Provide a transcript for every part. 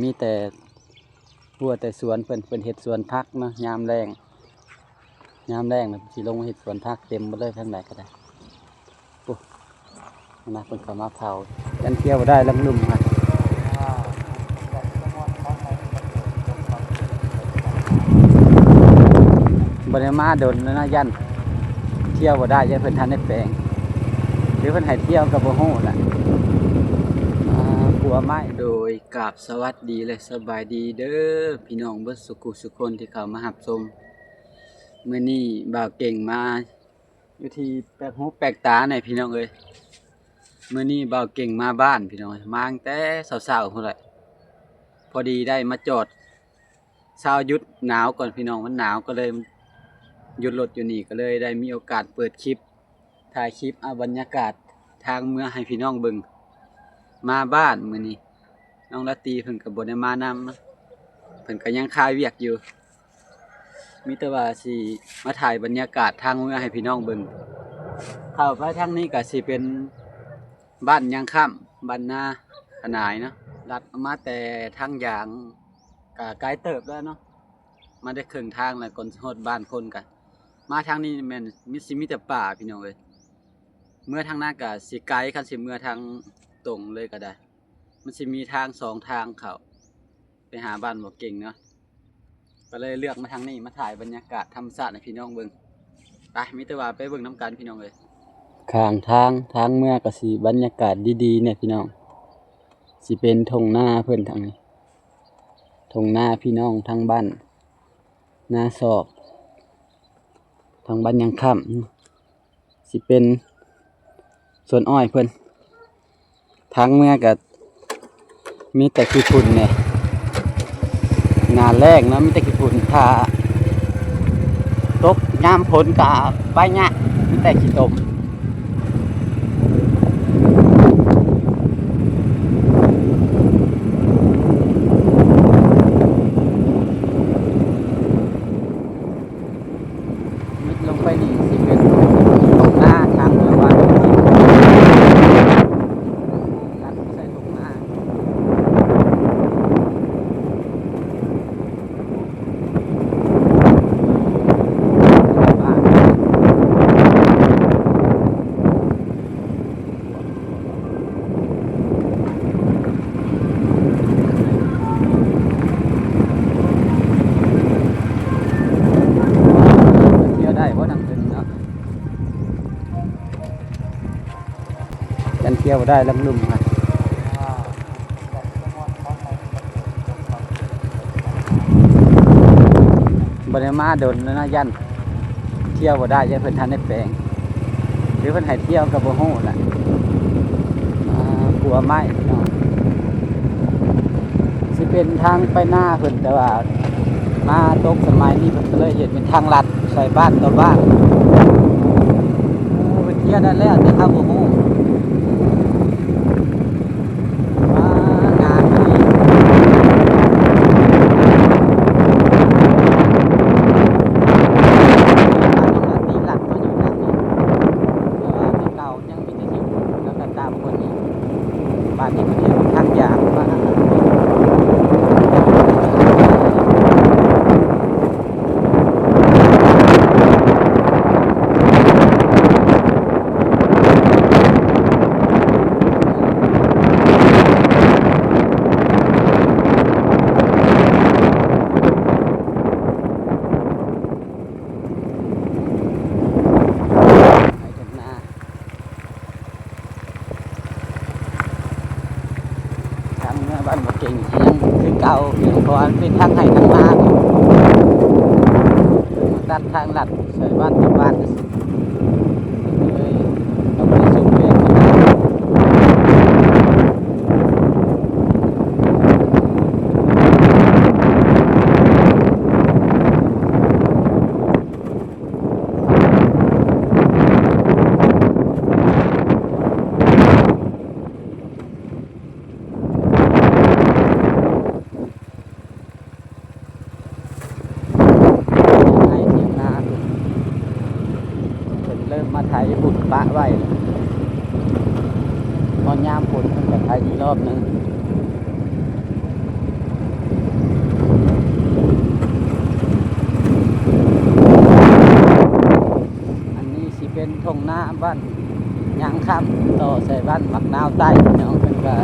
มีแต่บัวแต่สวนเพิ่นเฮ็ดสวนพักเนาะยามแรงน่ะสิลงเฮ็ดสวนพักเต็มหมดเลยทางไหนก็ได้โอ้นะเพิ่นเข้ามาเผายันเที่ยวได้ลำลุ่มค่ะบ่ได้มาโดนนะยันเที่ยวบ่ได้ยันเพิ่นทันได้แปลงหรือเพิ่นให้เที่ยวก็บ่ฮู้ล่ะกลัวไม้โดยกราบสวัสดีและสบายดีเด้อพี่น้องเบิดสุขุสุคนที่เข้ามารับชมมื้อนี้บ่าวเก่งมาอยู่ที่แปลกหูแปลกตาเนี่ยพี่น้องเอ้ยมื้อนี้บ่าวเก่งมาบ้านพี่น้องมาตั้งแต่เช้าๆพุ่นแหละพอดีได้มาจอดเช้าหยุดหนาวก่อนพี่น้องมันหนาวก็เลยหยุดรถอยู่นี่ก็เลยได้มีโอกาสเปิดคลิปถ่ายคลิปเอาบรรยากาศทางเมืองให้พี่น้องเบิ่งมาบ้านมื้อนี้น้องละตีเพิ่นก็บ่ได้มานำเพิ่นก็ยังคายเวียกอยู่มีแต่ว่าสิมาถ่ายบรรยากาศทางเมืองให้พี่น้องเบิ่งเข้าไปทางนี้ก็สิเป็นบ้านยางค่ำบ้านนาขนายเนาะลัดมาแต่ทางยางก็ไกลเติบแล้วเนาะมาได้ครึ่งทางแล้วก่อนฮอดบ้านคนกันมาทางนี้แม่นมีแต่ป่าพี่น้องเอ้ยเมื่อทางหน้าก็สิไกลคันสิเมื่อทางตรงเลยก็ได้มันสิมีทาง2ทางเข้าไปหาบ้านบ่เก่งเนาะก็เลยเลือกมาทางนี้มาถ่ายบรรยากาศธรรมชาติให้พี่น้องเบิ่งไปมีแต่ว่าไปเบิ่งน้ำกันพี่น้องเอ้ยข้างทางเมื่อก็สิบรรยากาศดีๆเนี่ยพี่น้องสิเป็นทุ่งนาเพิ่นทางนี้ทุ่งนาพี่น้องทางบ้านนาศอกทางบ้านยังค่ำสิเป็นสวนอ้อยเพิ่นทางเมื่อก็มีแต่ขี้ฝุ่นเนี่ยงานแรกเนาะมีแต่ขี้ฝุ่นถ้าตกยามฝนก็ไปยะมีแต่ขี้ตมมิดลงไปนี่สิเป็นตรงหน้าทางเมืองวัดลัดใส่ตรงหน้าเที่ยวได้ลำลุ่มครับบริมาโดนนะยันเที่ยวได้ยันเพิ่นทันได้แปลงหรือเพิ่นให้เที่ยวกับบ่ฮู้ล่ะกลัวไม้เนาะสิเป็นทางไปหน้าเพิ่นแต่ว่ามาตกสมัยนี้เพิ่นก็เลยเฮ็ดเป็นทางลัดใส่บ้านต่อบ้านเพิ่นเที่ยวได้แล้วแต่เฮาบ่ฮู้บ้านนี้มันเห็นทางยางมาบ้านบ่เก่งยังคือเก่าเพราะเป็นทางไห้ทางนาตัดทางลัดใส่บ้านต่อบ้านเลยเราไปส่งเรียนมาไถบุญปะไว้ตอนยามฝนมันจะไถอีกรอบนึง บ้านยางคำต่อใส่บ้านมักนาวใต้พี่น้องเพิ่นก็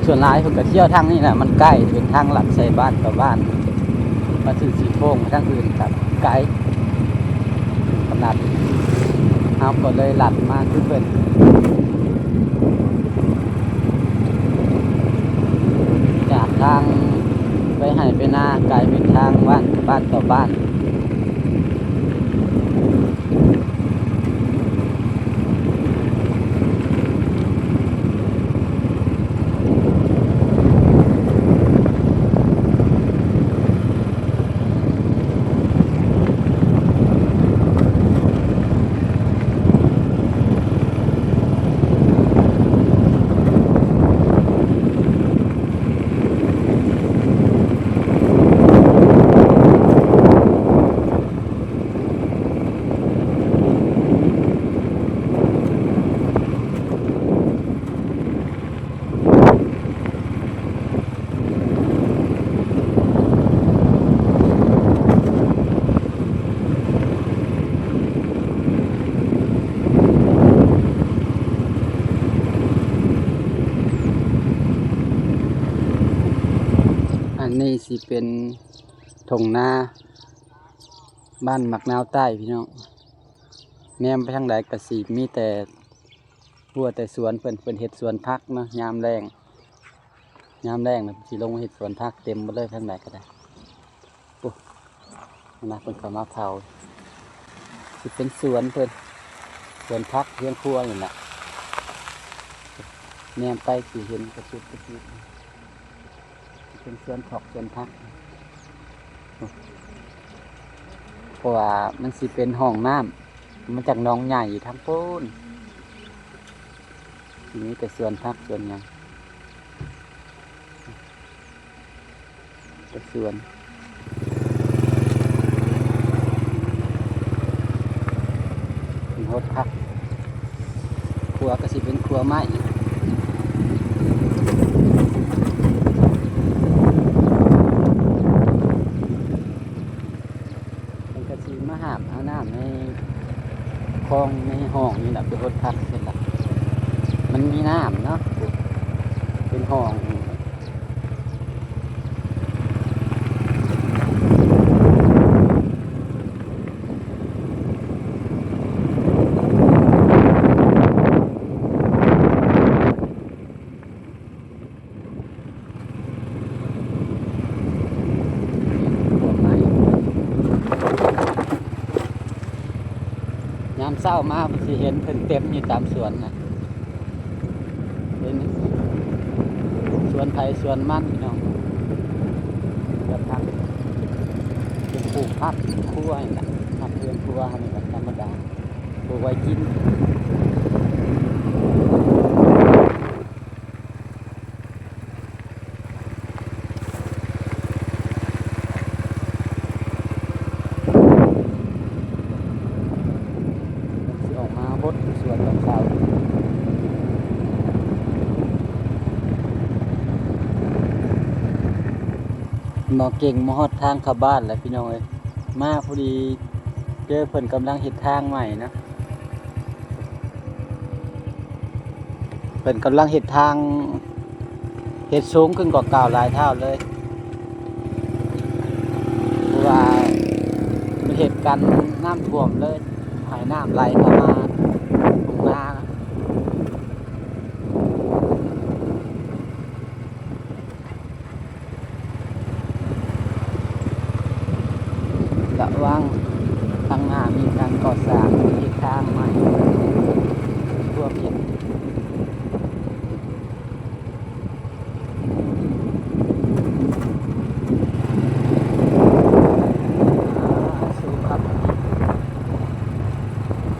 ส่วนหลายเพิ่นก็เที่ยวทางนี้แหละมันใกล้เป็นทางหลักใส่บ้านต่อบ้านมาถึงสีโพงทางอื่นครับไกลขนาดเอาก็เลยหลัดมาคือเพิ่นจากทางไปให้ไปหน้ากลายเป็นทางบ้านต่อบ้านอันนี้สิเป็นทงนาบ้านมักนาวใต้พี่น้องแนมไปทางใดก็สิมีแต่บัวแต่สวนเพิ่นเฮ็ดสวนผักเนาะยามแรงน่ะสิลงมาเฮ็ดสวนผักเต็มหมดเลยทางใดก็ได้โอ้นะเพิ่นเข้ามาเผาสิเป็นสวนเพิ่นสวนผักเรือนครัวนี่แหละแนมไปสิเห็นกระจุดเป็นสวนผักสวนผักเพราะว่ามันสิเป็นห้องน้ำมันจากหนองใหญ่ทั้งโพ้นทีนี้แต่สวนผักสวนหยังแต่สวนเป็นโฮดผักครัวก็สิเป็นครัวไม้เป็นกระชีมาหาบเอาน้ำในคลองในห้องนี่แหละเป็นโฮดผักเป็นหลักมันมีน้ำเนาะเป็นห้องยามเศร้ามาสิเห็นเพิ่นเต็มอยู่ตามสวนนะเป็นสวนไผ่สวนมันพี่น้องแบบพักเป็นปลูกผักครัวนี่แหละผักเรือนครัวนี่แบบธรรมดาปลูกไว้กินออกมาบดสวนของเขาหมอเก่งมอดทางเข้าบ้านแล้วพี่น้องเอ้ยมาพอดีเจอเพิ่นกำลังเฮ็ดทางใหม่นะเพิ่นกำลังเฮ็ดทางเฮ็ดสูงขึ้นกว่าเก่าหลายเท่าเลยเพราะว่ามันเฮ็ดกันน้ำท่วมเลยหายน้ำไหลเข้ามาตรงนาระวังทางหน้ามีการก่อสร้างเฮ็ดทางใหม่ทั่วเพียงสูงครับ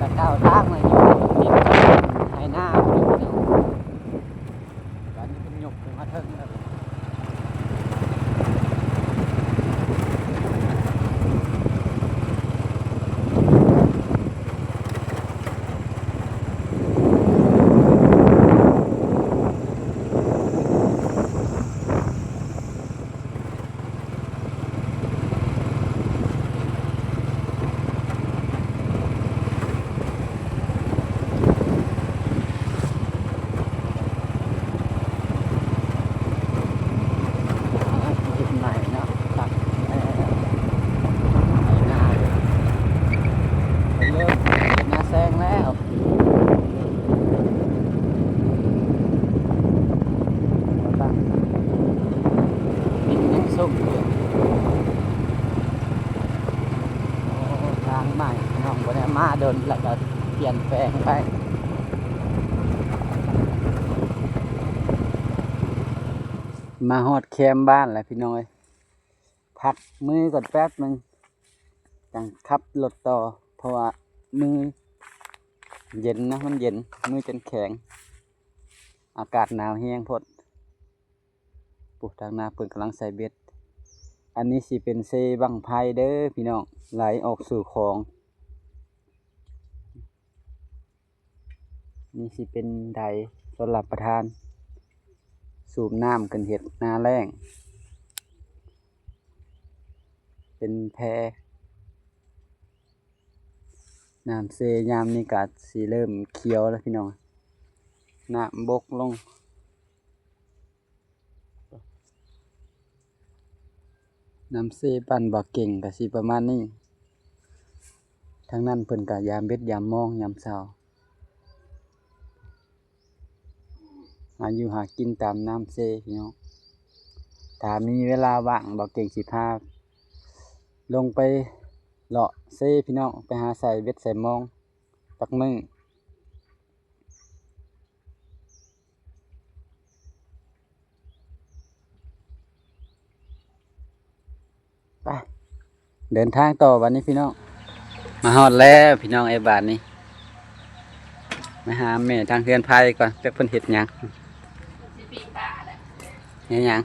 กระเก้าทางเลยอยู่ติดกันหายหน้าพี่น้องตอนนี้เป็นหยกถึงมาถึงแล้ว ส้มอยู่โอ้ทางใหม่น้องบ่ได้มาเดินแล้วก็เปลี่ยนแปลงไปมาฮอดแคมป์บ้านแล้วพี่น้อยพักมือก่อนแป๊บนึงจังขับรถต่อเพราะว่ามือเย็นนะมันเย็นมือจนแข็งอากาศหนาวแห้งพดปุ๊ทางนาเพิ่นกำลังใส่เบ็ดอันนี้สิเป็นเซบังไพเด้อพี่น้องไหลออกสู่คลองนี่สิเป็นไดสำหรับประทานสูบน้ำกันเห็ดนาแรงเป็นแพน้ำเซยามนี่ก็สีเริ่มเขียวแล้วพี่น้องน้ำบกลงน้ำเซปั่นบ่เก่งก็สิประมาณนี้ทั้งนั้นเพิ่นก็ยามเบ็ดยามมองยามเช้าหาอยู่หากินตามน้ำเซพี่น้องถ้ามีเวลาว่างบ่เก่งสิพาลงไปเลาะเซพี่น้องไปหาใส่เบ็ดใส่มองตักมึงไปเดินทางต่อวันนี้พี่น้องมาฮอดแล้วพี่น้องไอ้บาทนี้มาหาแม่ทางเฮือนไผก่อนจักเพิ่นเฮ็ดหยังสิปิ้งปลาแหละ เฮ็ดหยัง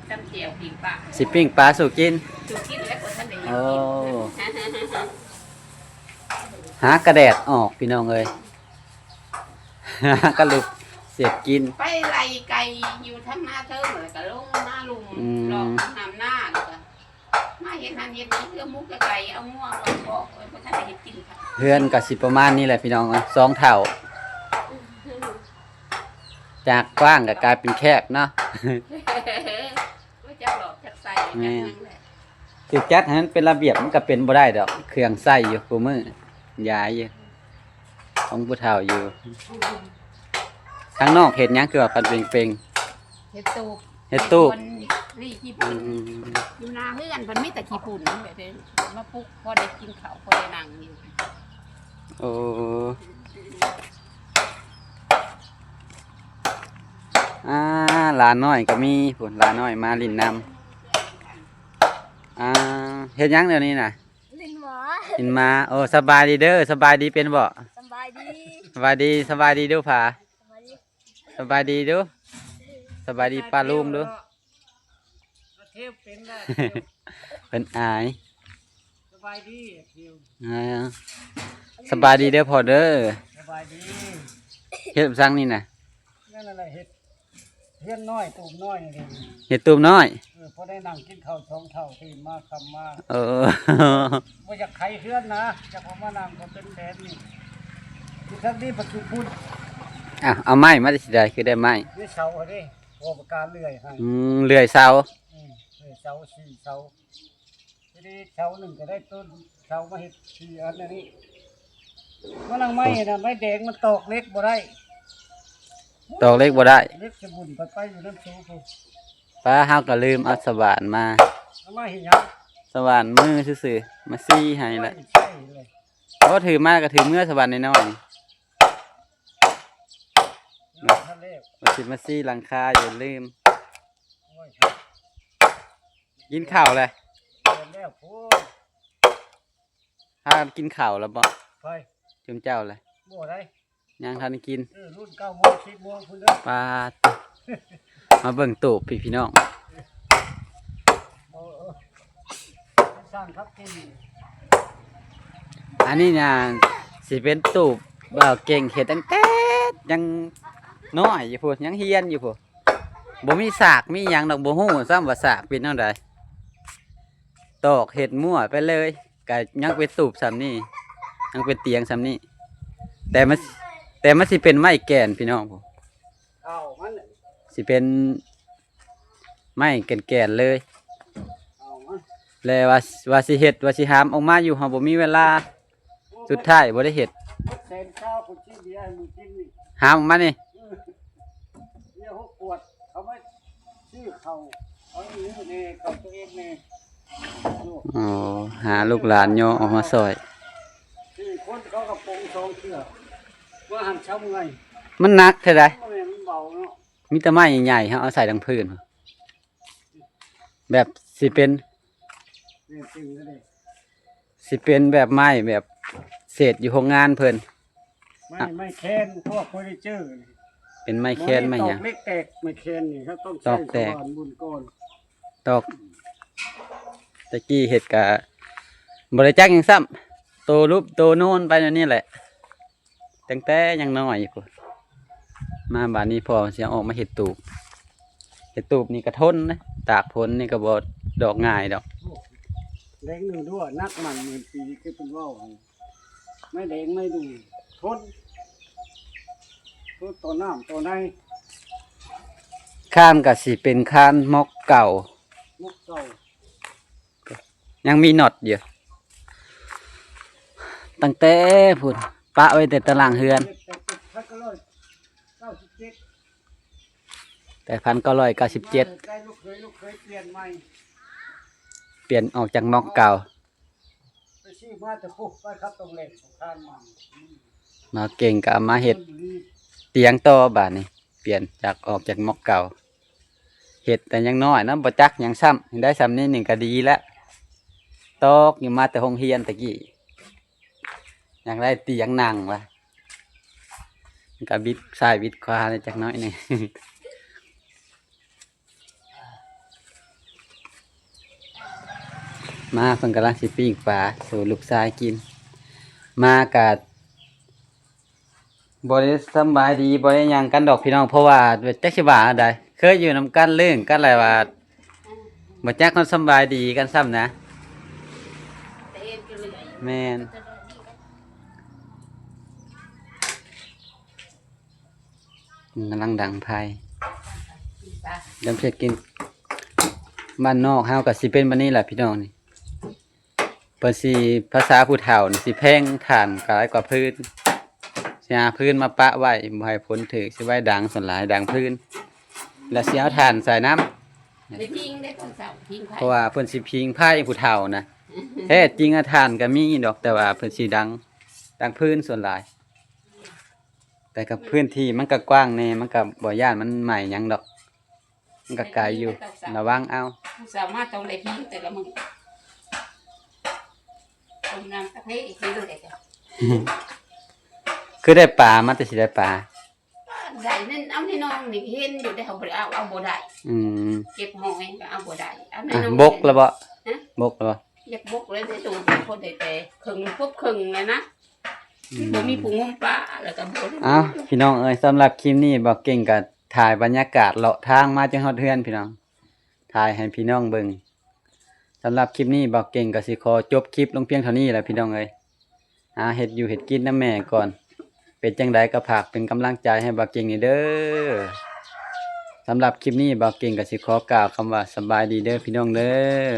จำเจียวปิ้งปลาสิปิ้งปลาสู่กินจูกินแล้วคนท่านได้ โอ้ กิน หากระแดดออกพี่น้องเอ้ยหากระลุกเสียบกินไปไล่ไก่อยู่ทั้งหน้าเทิงเลยก็ลงหน้าลุมหลอกน้ำหน้าแล้วก็มาเห็นนั่นเห็นนี่เพื่อมุกไก่เอาง่วงเอาบอกไว้เพราะท่านได้เห็นกินค่ะเพื่อนก็สิประมาณนี้แหละพี่น้องเอ้ย2 เท่าจากกว้างก็กลายเป็นแคบเนาะก็จะหลอกจะใส่กันนั่นแหละถูกจัดให้มันเป็นระเบียบมันก็เป็นบ่ได้ดอกเครื่องใส่อยู่กูมือยายอยู่ของผู้เฒ่าอยู่ข้างนอกเห็ดหยังคือว่าพันเป่งเห็ดตูบเห็ดตูบรีขี้ปุ่นอยู่นาเฮือนมันมีแต่ขี้ปุ่นแบบนี้มาปุ๊กพอได้กินข้าวพอได้นั่งอยู่โอ้หลานน้อยก็มีผลหลานน้อยมาลินน้ำเฮ็ดหยังเดี๋ยวนี้น่ะลินมาโอ้สบายดีเด้อสบายดีเป็นบ่สบายดีสบายดีสบายดีดูผาสบายดีดูสบายดีป้าลุงดูเป็นอายสบายดีสบายดีเด้อพอเด้อสบายดีเฮ็ดซังนี่น่ะนั่นอะไรเฮ็ดเฮ็ดน้อยตูมน้อยนี่เฮ็ดตูมน้อยพอได้นั่งกินข้าว2 เท่าตื่นมาคำมาบ่อยากไขเฮือนนะจะเอามานั่งก็เป็นแผนนี่ที่ทั้งนี้ปัจจุบันเอาไม้มาได้สิได้คือได้ไม้นี่เสาเด้โอ้ประการเลื่อยให้เลื่อยเสาเลื่อยเสา4 เสาทีนี้เสาหนึ่งก็ได้ต้นเสามาเฮ็ด4 อันนี้มันนั่งไม้น่ะไม้แดงมันตอกเล็กบ่ได้ตอกเล็กบ่ได้เล็กจะบุญไปอยู่น้ำสูงพุ่นป้าเฮาก็ลืมเอาสว่านมาเอามาเฮ็ดหยังสว่านมือซื่อๆมาซี่ให้ละเพราะถือมาก็ถือเมื่อสว่านน้อยๆมาสิมาซี่หลังคาอย่าลืมกินข้าวเลยพากินข้าวแล้วบ่จุ่มเจ้าเลยยังทันกินรุ่น9 โมง 10 โมงพุ่นเด้อปามาเบิ่งตูบพี่น้องสร้างครับกินอันนี้นะสิเป็นตูบบ่าวเก่งเฮ็ดตั้งแต่ยังน้อยอยู่พุ่นยังเฮียนอยู่พุ่นบ่มีสากมีหยังดอกบ่ฮู้ซ้ำว่าสากเป็นจังไดตอกเฮ็ดมั่วไปเลยก็ยังเป็นตูบซ้ำนี่ยังเป็นเตียงซ้ำนี่แต่มันสิเป็นไม้แก่นพี่น้องพุ่นสิเป็นไม้แก่นๆเลยแล้วว่าสิเฮ็ดว่าสิหามออกมาอยู่เฮาบ่มีเวลาสุดท้ายบ่ได้เฮ็ดหามออกมานี่เดี๋ยว6 ขวดเอาไว้ซื้อข้าวเอา เอาอยู่นี่กับตัวเองนี่ลูก อ๋อหาลูกหลานย่อออกมาซอย ที่คนเขากระโปรงทรงเสื้อว่าหันช้ำไง มันหนักเท่าใด มันเบาเนาะ มีแต่ไม้ใหญ่ๆเฮาเอาใส่ดังพื้นแบบสิเป็น เนี่ยจริงเลย สิเป็นแบบไม้แบบเศษอยู่โรงงานเพิ่น ไม่แค้นพวกเฟอร์นิเจอร์นี่ เป็นไม้แค้นไม้หยัง ตอกเล็กแตกไม่แค้นนี่เขาต้อง ต ใช้ อกแตก สว่านบุญก้อน ตอกตะกี้เฮ็ดกะบ่ได้จักหยังซ้ำโตรูปโตโน่นไปนั่นนี่แหละตั้งแต่ยังน้อยพุ่นมาบัดนี้พอสิเอาออกมาเฮ็ดตูบเฮ็ดตูบนี่ก็ทนนะตากฝนนี่ก็บ่ดอกง่ายดอก แดงหนึ่งด้วยนักมันเหมือนปีคือเป็นว่าวไม่แดงไม่ดูทนตัวน้ำตัวใน ข้านก็สิเป็นข้านมอกเก่า มุกเก่า ยังมีน็อตอยู่ตั้งแต่พุ่นปะไว้แต่ตารางเฮือน พักก็เลย97 แต่1997 ได้ลูกเคยเปลี่ยนใหม่ เปลี่ยนออกจากมอกเก่า ไปซื้อมาแต่ปุ๊บไปครับตรงเหล็กของทานมัน มาเก่งก็เอามาเฮ็ดเตียงต่อบาดนี้เปลี่ยนจากออกจากมอกเก่าเฮ็ดแต่ยังน้อยนะบ่จักหยังซ้ำยังได้ซ้ำนี้หนึ่งก็ดีแล้วตอกอยู่มาแต่โรงเรียนตะกี้อยากได้เตียงนั่งว่ะมันก็บิดซ้ายบิดขวาเลยจักหน้อยหนึง มาเพิ่นกำลังสิปิ้งปลาสู่ลูกชายกิน มากะบ่ได้สำบายดีบ่ได้หยังกันดอกพี่น้องเพราะว่าจักสิว่าใดเคยอยู่นำกันเรื่องกันอะไรว่าบ่จักคนสำบายดีกันซ้ำนะ แต่เอ็นก็เลย แม่นกำลังดังไผยำเผ็ดกินบ้านนอกเฮาก็สิเป็นบัดนี้แหละพี่น้องนี่เพิ่นสิภาษาผู้เฒ่านี่สิแพงฐานกลายกว่าพื้นสิหาพื้นมาปะไว้บ่ให้ฝนถึกสิไว้ดังส่วนหลายดังพื้นแล้วสิเอาถ่านใส่น้ำ ได้พิงได้คนเสาพิงไผ่ เพราะว่าเพิ่นสิพิงไพ่ผู้เฒ่านะแท้จริงอะถ่านก็มีดอกแต่ว่าเพิ่นสิดังพื้นส่วนหลาย แต่กับพื้นที่มันก็กว้างแน่มันก็บ่ย่านมันใหม่หยังดอก มันก็ไกลอยู่ระวังเอา สามารถต้องได้พิงแต่ละมึงตรงนั้นก็ให้อีกทีเลยจ้ะ คือได้ปลามันแต่สิได้ปลา ได้นั่นเอาในน้องนี่เห็นอยู่ได้เขาบ่ได้เอาบ่ได้ อืม เก็บหอยก็เอาบ่ได้เอาใน อ่ะ น้อง บกแล้วบ่บกแล้วบ่ อยากบกเลยได้ตูนคนได้แต่ครึ่งพวกครึ่งเลยนะบ่มีผู้งมปลาแล้วก็บ่ได้ อ้าวพี่น้องเอ้ยสำหรับคลิปนี้บ่เก่งก็ถ่ายบรรยากาศเลาะทางมาจนฮอดเฮือนพี่น้องถ่ายให้พี่น้องเบิ่งสำหรับคลิปนี้บ่เก่งก็สิขอจบคลิปลงเพียงเท่านี้แหละพี่น้องเอ้ยเฮ็ดอยู่เฮ็ดกินนำแม่ก่อน เป็นจังใดก็ฝากเป็นกำลังใจให้บ่เก่งนี่เด้อสำหรับคลิปนี้บ่เก่งก็สิขอกล่าวคำว่าสบายดีเด้อพี่น้องเด้อ